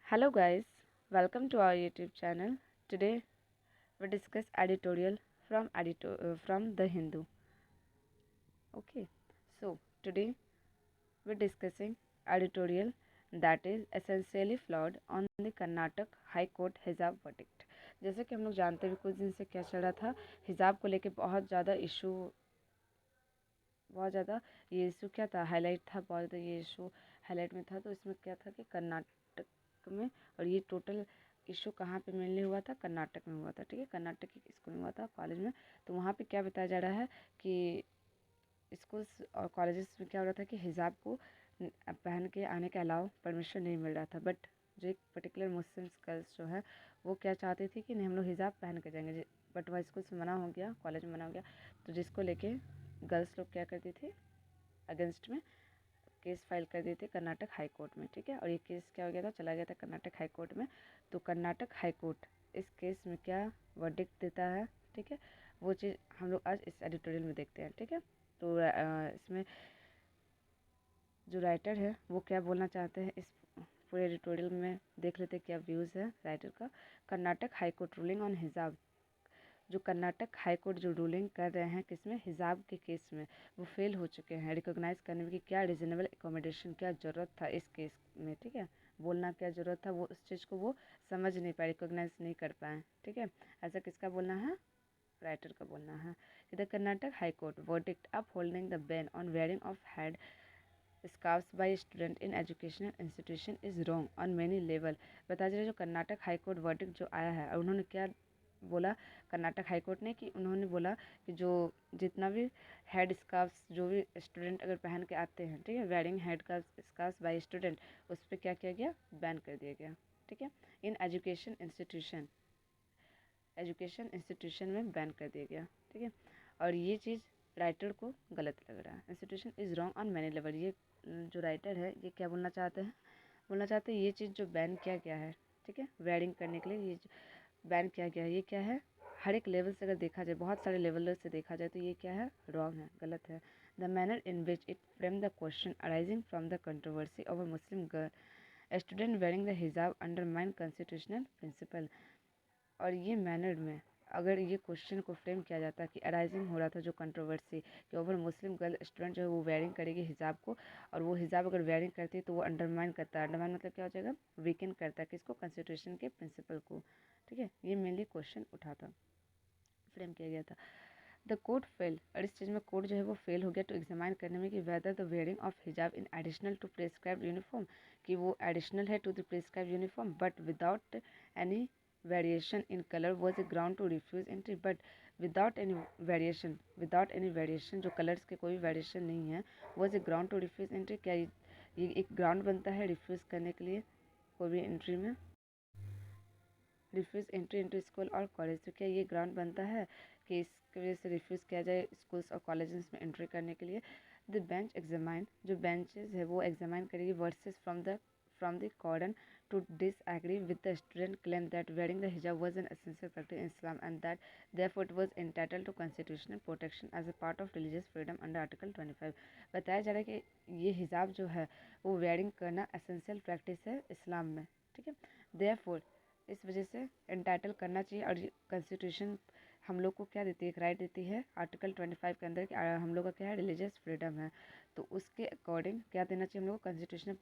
Hello guys, welcome to our YouTube channel. Today we discuss editorial from The Hindu. Okay, so today we're discussing editorial that is essentially flawed on the Karnataka High Court हिजाब verdict. जैसे कि हम लोग जानते हैं कुछ दिन से क्या चल रहा था, हिजाब को लेके बहुत ज़्यादा ये इशू क्या था, हाईलाइट था, बहुत ज़्यादा ये इशू हाईलाइट में था। तो इसमें क्या था कि कर्नाटक में, और ये टोटल इशू कहाँ पे मेनली हुआ था, कर्नाटक में हुआ था। ठीक है, कर्नाटक के स्कूल में हुआ था, कॉलेज में। तो वहाँ पे क्या बताया जा रहा है कि स्कूल्स और कॉलेजेस में क्या हो रहा था कि हिजाब को पहन के आने के अलावा परमिशन नहीं मिल रहा था। बट जो एक पर्टिकुलर मुस्लिम गर्ल्स जो है वो क्या चाहती थी कि नहीं, हम लोग हिजाब पहन के जाएंगे। बट वह स्कूल से मना हो गया, कॉलेज में मना हो गया। तो जिसको लेके गर्ल्स लोग क्या करती थी, अगेंस्ट में केस फाइल कर दिए थे कर्नाटक हाई कोर्ट में। ठीक है, और ये केस क्या हो गया था, चला गया था कर्नाटक हाई कोर्ट में। तो कर्नाटक हाई कोर्ट इस केस में क्या वर्डिक्ट देता है, ठीक है, वो चीज़ हम लोग आज इस एडिटोरियल में देखते हैं। ठीक है, तो इसमें जो राइटर है वो क्या बोलना चाहते हैं इस पूरे एडिटोरियल में देख लेते हैं क्या व्यूज़ है राइटर का। Karnataka high court ruling on हिजाब। जो कर्नाटक हाई कोर्ट जो रूलिंग कर रहे हैं किसमें, हिजाब के केस में, वो फेल हो चुके हैं रिकॉग्नाइज करने में कि क्या रीजनेबल एकोमोडेशन, क्या ज़रूरत था इस केस में। ठीक है, बोलना क्या ज़रूरत था, वो उस चीज़ को वो समझ नहीं पाए, रिकॉग्नाइज नहीं कर पाए। ठीक है, ऐसा किसका बोलना है, राइटर का बोलना है कि the Karnataka high court verdict upholding the ban on wearing of head scarfs by student in educational institution is wrong on many level. बताया जा रहा है जो कर्नाटक हाई कोर्ट वर्डिक्ट जो आया है, और उन्होंने क्या बोला कर्नाटक हाई कोर्ट ने, कि उन्होंने बोला कि जो जितना भी हेड स्कार्फ्स जो भी स्टूडेंट अगर पहन के आते हैं, ठीक है, वेयरिंग हेड का स्कार्फ्स बाय स्टूडेंट, उस पर क्या किया गया, बैन कर दिया गया। ठीक है, इन एजुकेशन इंस्टीट्यूशन में बैन कर दिया गया। ठीक है, और ये चीज़ राइटर को गलत लग रहा है। Institution is wrong on many level. ये जो राइटर है ये क्या बोलना चाहते हैं ये चीज़ जो बैन किया गया है, ठीक है, वेयरिंग करने के लिए ये बैन किया गया है, ये क्या है, हर एक लेवल से अगर देखा जाए, बहुत सारे लेवल से देखा जाए तो ये क्या है, रॉन्ग है, गलत है। The manner in which it frame the question arising from the controversy of a Muslim girl student wearing the हिजाब अंडरमाइन कॉन्स्टिट्यूशनल प्रिंसिपल। और ये मैनर में अगर ये क्वेश्चन को फ्रेम किया जाता कि अराइजिंग हो रहा था जो कंट्रोवर्सी कि ओवर मुस्लिम गर्ल स्टूडेंट जो है वो वेयरिंग करेगी हिजाब को, और वो हिजाब अगर वेयरिंग करती है तो वो अंडरमाइन करता है। अंडरमाइन मतलब क्या हो जाएगा, वीकेंड करता है किसको, कॉन्स्टिट्यूशन के प्रिंसिपल को। ठीक है, ये मेनली क्वेश्चन उठा था, फ्रेम किया गया था। द कोर्ट फेल, और इस चीज़ में कोर्ट जो है वो फेल हो गया टू एग्जामाइन करने में कि whether the wearing of hijab in additional to prescribe uniform, कि वो एडिशनल है to the prescribe uniform but without any variation in colour was a ground to refuse entry. But without any variation जो colours के कोई variation नहीं है, was a ground to refuse entry. क्या ये एक ग्राउंड बनता है रिफ्यूज़ करने के लिए कोई भी एंट्री में, रिफ्यूज़ एंट्री इंटू स्कूल और कॉलेज। तो क्या ये ग्राउंड बनता है कि इसकी वजह से रिफ्यूज़ किया जाए स्कूल्स और कॉलेजेस में एंट्री करने के लिए। द बेंच एग्जामाइन, जो बेंचेस है वो एग्जामाइन करेगी versus from the cordon to disagree with the student claim that wearing the hijab was an essential practice in Islam and that therefore it was entitled to constitutional protection as a part of religious freedom under Article 25। बताया जा रहा है कि ये हिजाब जो है वो वेयरिंग करना एसेंशियल प्रैक्टिस है इस्लाम में। ठीक है, therefore इस वजह से एंटाइटल करना चाहिए। और कॉन्स्टिट्यूशन हम लोग को क्या देती है, एक राइट देती है आर्टिकल 25 के अंदर कि हम लोग का क्या है, रिलीजियस फ्रीडम है। तो उसके अकॉर्डिंग क्या देना चाहिए, हम लोग को कॉन्स्टिट्यूशनल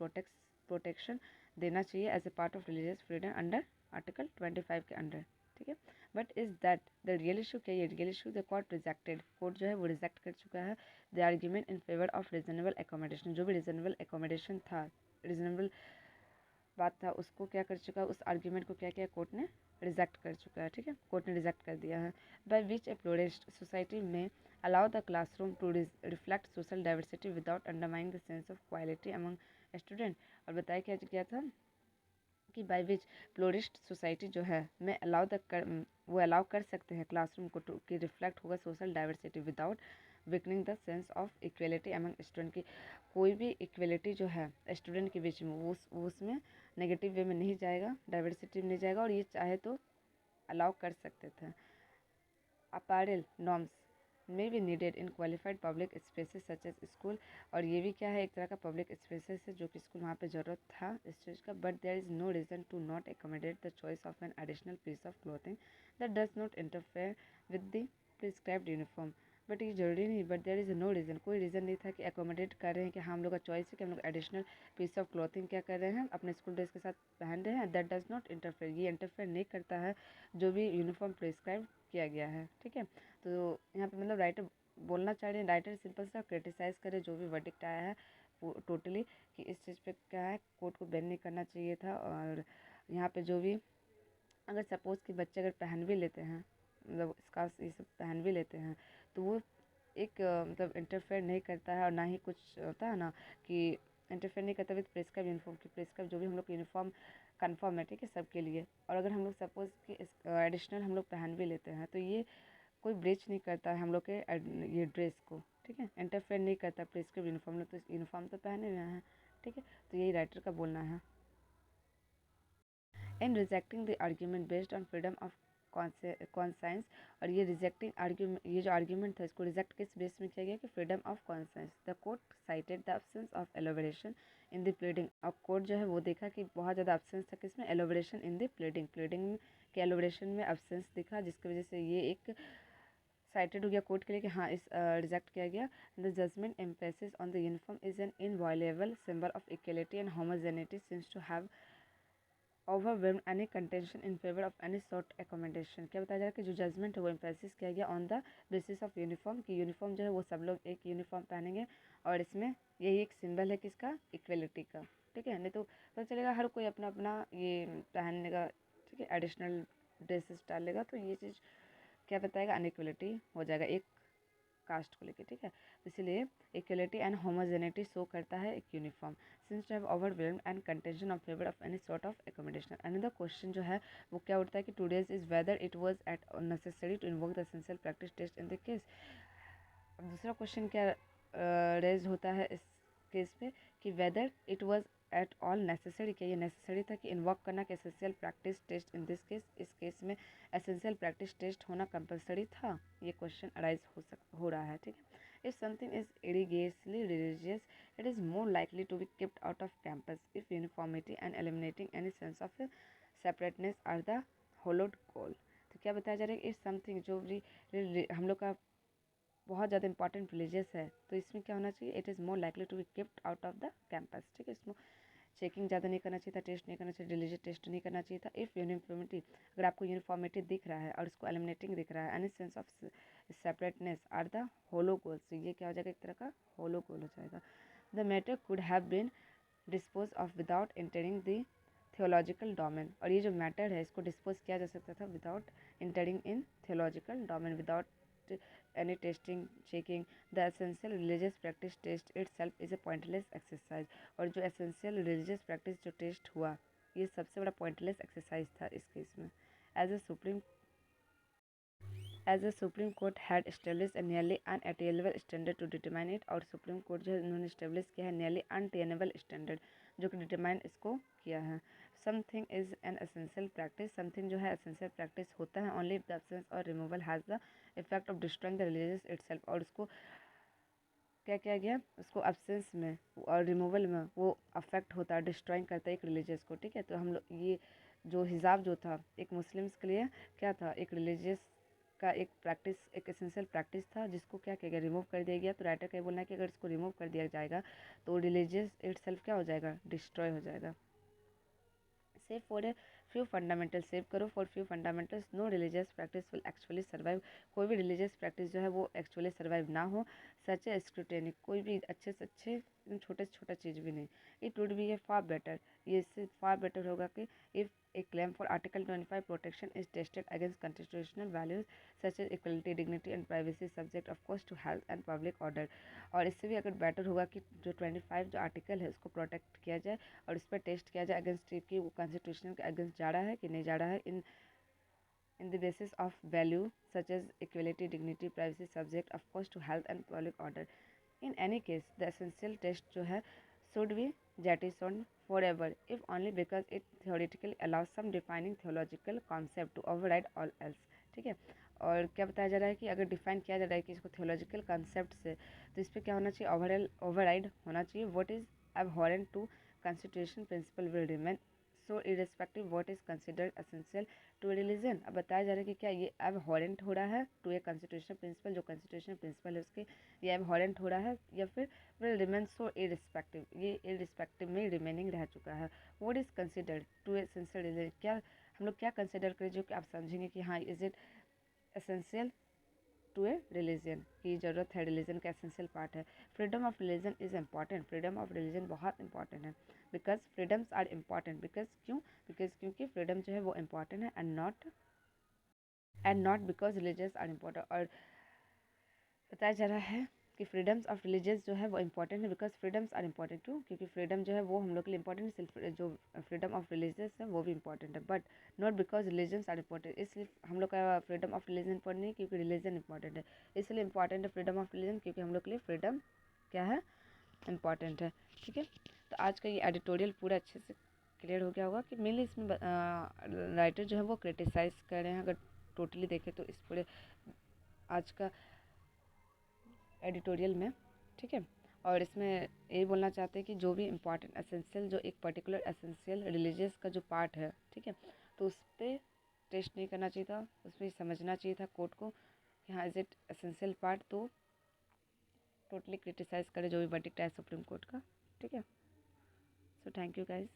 प्रोटेक्शन देना चाहिए as a part of religious freedom under article 25 के अंडर। ठीक है, but is that the real issue, क्या ये real issue, the court rejected, court जो है वो रिजेक्ट कर चुका है the argument in favour of reasonable accommodation. जो भी रीजनेबल एकोमोडेशन था, रीजनेबल बात था, उसको क्या कर चुका है, उस आर्ग्यूमेंट को क्या किया, कोर्ट ने रिजेक्ट कर चुका है। ठीक है, कोर्ट ने रिजेक्ट कर दिया है। By which a plurist society में allow the classroom to reflect social diversity without undermining the sense of quality among student. और बताया क्या गया था कि बाय विच प्लूरिस्ट सोसाइटी जो है में वो अलाउ कर सकते हैं क्लासरूम को कि रिफ्लेक्ट होगा social diversity without weakening the sense of equality among student की। कोई भी इक्वलिटी जो है स्टूडेंट के बीच में वो उसमें नेगेटिव वे में नहीं जाएगा, डाइवर्सिटी में नहीं जाएगा, और ये चाहे तो अलाउ कर सकते थे। Apparel norms, may be needed in qualified public spaces such as school, और ये भी क्या है, एक तरह का public spaces है जो कि स्कूल वहाँ पे ज़रूरत था इस चीज़ का, but there is no reason to not accommodate the choice of an additional piece of clothing that does not interfere with the prescribed uniform. But ये ज़रूरी नहीं, but there is no reason, कोई रीज़न नहीं था कि accommodate कर रहे हैं कि हाँ हम लोग का चॉइस है कि हम लोग एडिशनल पीस ऑफ क्लॉथिंग क्या कर रहे हैं अपने स्कूल ड्रेस के साथ पहन रहे हैं, दैट डज नॉट इंटरफेयर, ये इंटरफेयर नहीं करता है जो भी यूनिफॉर्म प्रिस्क्राइब किया गया है। ठीक है, तो यहाँ पे मतलब राइटर बोलना चाह रहे हैं, राइटर सिंपल सा क्रिटिसाइज़ करे जो भी वर्डिक्ट आया है टोटली कि इस चीज़ पे क्या है, कोर्ट को बैन नहीं करना चाहिए था। और यहाँ पे जो भी अगर सपोज़ कि बच्चे अगर पहन भी लेते हैं, मतलब स्कार्फ ये सब पहन भी लेते हैं, तो वो एक मतलब इंटरफेयर नहीं करता है, और ना ही कुछ होता है ना कि इंटरफेयर नहीं करता विद प्रिस्क्राइब यूनिफॉर्म की, प्रिस्क्राइब जो भी हम लोग यूनिफॉर्म कन्फर्म है, ठीक है, सबके लिए। और अगर हम लोग सपोज़ कि एडिशनल हम लोग पहन भी लेते हैं तो ये कोई ब्रीच नहीं करता है हम लोग के ये ड्रेस को, ठीक है, इंटरफेयर नहीं करता प्रिस्क्राइब यूनिफॉर्म, लोग तो यूनिफॉर्म तो पहने हुए हैं। ठीक है, तो यही राइटर का बोलना है। In rejecting the argument based on freedom of conscience, और ये रिजेक्टिंग आर्ग्यूमेंट, ये जो आर्ग्यूमेंट था इसको रिजेक्ट किस बेस में किया गया कि freedom of conscience, the court cited the absence of elaboration in the pleading. अब कोर्ट जो है वो देखा कि बहुत ज़्यादा एब्सेंस था किसमें, elaboration in the pleading, pleading के एलोबरेशन में एब्सेंस दिखा, जिसकी वजह से ये एक साइटेड हो गया कोर्ट के लिए कि हाँ इस रिजेक्ट किया गया। The judgment emphasis on the uniform is an inviolable symbol of equality and homogeneity since to have overwhelmed any contention in favor of any sort accommodation। क्या बताया जा रहा है कि जो जजमेंट है वो एम्फेसिस किया गया on the basis of uniform, कि यूनिफॉर्म जो है वो सब लोग एक यूनिफॉर्म पहनेंगे, और इसमें यही एक सिंबल है किसका, इक्वलिटी का। ठीक है, नहीं तो पता चलेगा हर कोई अपना अपना ये पहनने का, ठीक है, एडिशनल ड्रेसेस डालेगा, तो ये चीज़ क्या बताएगा, अनइक्वलिटी हो जाएगा एक कास्ट को लेके। ठीक है, तो इसलिए इक्वलिटी एंड होमोजेनिटी शो करता है एक uniform since to have overwhelmed and contention of favour of any sort of accommodation. Another question जो है वो क्या उठता है कि today's is whether it was at necessary to invoke the essential practice test in the case. अब दूसरा question क्या रेज होता है इस केस पे कि whether it was at all necessary, क्या ये नेसेसरी था कि इन्वॉक करना कि essential practice test in this case, इस केस में एसेंशियल प्रैक्टिस टेस्ट होना कंपलसरी था, ये क्वेश्चन अराइज हो रहा है। ठीक है, if something is egregiously religious it is more likely to be kept out of campus if uniformity and eliminating any sense of separateness are the hallowed goal. तो क्या बताया जा रहा है कि इफ समथिंग जो भी हम लोग का बहुत ज़्यादा इंपॉर्टेंट रिलीजियस है, तो इसमें क्या होना चाहिए, it is more likely to be kept out of the campus. ठीक है, इसमें चेकिंग ज़्यादा नहीं करना चाहिए था, टेस्ट नहीं करना चाहिए, रिलीजियस टेस्ट नहीं करना चाहिए था। इफ़ यूनिफॉर्मिटी, अगर आपको यूनिफॉर्मिटी दिख रहा है और उसको एलिमिनेटिंग दिख रहा है, any sense of separateness are the hallowed goal, तो ये क्या हो जाएगा, एक तरह का होलो गोल हो जाएगा। The matter could have been dispose of without entering the theological domain, और ये जो मैटर है इसको डिस्पोज किया जा सकता था without entering in theological domain, without any testing checking the essential religious practice test itself is a pointless exercise। और जो essential religious practice जो टेस्ट हुआ ये सबसे बड़ा pointless exercise था इस केस में। as the Supreme Court had established a nearly unattainable standard to determine it, और सुप्रीम कोर्ट जो है उन्होंने स्टेब्लिश किया है nearly unattainable standard जो कि डिटरमाइन इसको किया है। Something is an essential practice, something जो है एसेंशियल प्रैक्टिस होता है ओनली इफ द एब्सेंस और removal has the effect of destroying the religious itself, और उसको क्या किया गया, उसको एब्सेंस में और रिमूवल में वो अफेक्ट होता है, डिस्ट्रॉइंग करता है एक रिलीजियस को। ठीक है, तो हम लोग ये जो हिजाब जो था एक मुस्लिम्स के लिए क्या था, एक रिलीजियस का एक प्रैक्टिस, एक एसेंशियल प्रैक्टिस था जिसको क्या किया गया, रिमूव कर दिया गया। तो राइटर का ये बोलना है कि अगर इसको रिमूव कर दिया जाएगा तो रिलीजियस इटसेल्फ क्या हो जाएगा, डिस्ट्रॉय हो जाएगा। Save for a few fundamental, save करो for few fundamentals, no religious practice will actually survive, कोई भी रिलीजियस प्रैक्टिस जो है वो एक्चुअली सर्वाइव ना हो। सच ए स्क्रूटेनी, कोई भी अच्छे से अच्छे छोटे से छोटा चीज़ भी नहीं। It would be a far better, ये इससे फार बेटर होगा कि if a claim for article 25 protection is tested against constitutional values such as equality, dignity and privacy subject of course to health and public order. और इससे भी अगर better होगा कि जो 25 जो आर्टिकल है उसको प्रोटेक्ट किया जाए और उस पर टेस्ट किया जाए अगेंस्ट कि वो कॉन्स्टिट्यूशन के अगेंस्ट जा रहा है कि नहीं जा रहा है, in the basis of value such as equality, dignity, privacy, subject of course to health and public order. In any case, the essential test जो है should be jettisoned forever, if only because it theoretically allows some defining theological concept to override all else। ठीक है। और क्या बताया जा रहा है कि अगर डिफाइन किया जा रहा है कि इसको थियोलॉजिकल कॉन्सेप्ट से, तो इस पर क्या होना चाहिए, ओवरराइड होना चाहिए what is abhorrent to constitution principle will remain so irrespective what is considered essential to a religion। अब बताया जा रहा है कि क्या ये abhorrent हो रहा है टू ए constitutional principle, जो constitutional principle है उसके, ये abhorrent हो रहा है या फिर will remain so irrespective, ये irrespective में remaining रह चुका है। what is considered to a essential religion, क्या हम लोग क्या कंसिडर करें जो कि आप समझेंगे कि हाँ is it essential to a religion, की ज़रूरत है, रिलीजन का एसेंशियल पार्ट है। Freedom of religion is important, freedom of religion बहुत इंपॉर्टेंट है। Because freedoms are important, because क्योंकि फ्रीडम जो है वो इम्पॉर्टेंट है and not because religious are important. और बताया जा रहा है कि फ्रीडम्स ऑफ रिलीजियस जो है वो इंपॉर्टेंट है, बिकॉज फ्रीडम्स आर इंपॉर्टेंट क्यों, क्योंकि फ्रीडम जो है वो हम लोग के लिए इंपॉर्टेंट है, जो फ्रीडम ऑफ रिलीजियस है वो भी इंपॉर्टेंट है, but not because religions are important. इसलिए हम लोग का फ्रीडम ऑफ रिलीजन इंपॉर्टेंट नहीं क्योंकि रिलीजन इंपॉर्टेंट है, इसलिए इंपॉर्टेंट है फ्रीडम ऑफ रिलीजन क्योंकि हम लोग के लिए फ्रीडम क्या है, इंपॉर्टेंट है। ठीक है, तो आज का ये एडिटोरियल पूरा अच्छे से क्लियर हो गया होगा कि मेनली इसमें राइटर जो है वो क्रिटिसाइज कर रहे हैं, अगर टोटली देखें तो इस पूरे आज का एडिटोरियल में। ठीक है, और इसमें ये बोलना चाहते हैं कि जो भी इम्पॉर्टेंट एसेंशियल, जो एक पर्टिकुलर एसेंशियल रिलीजियस का जो पार्ट है, ठीक है, तो उस पर टेस्ट नहीं करना चाहिए था, उसमें समझना चाहिए था कोर्ट को कि हाँ इज इट एसेंशियल पार्ट, तो टोटली क्रिटिसाइज करे जो भी वर्डिक्ट है सुप्रीम कोर्ट का। ठीक है, सो थैंक यू गाइज।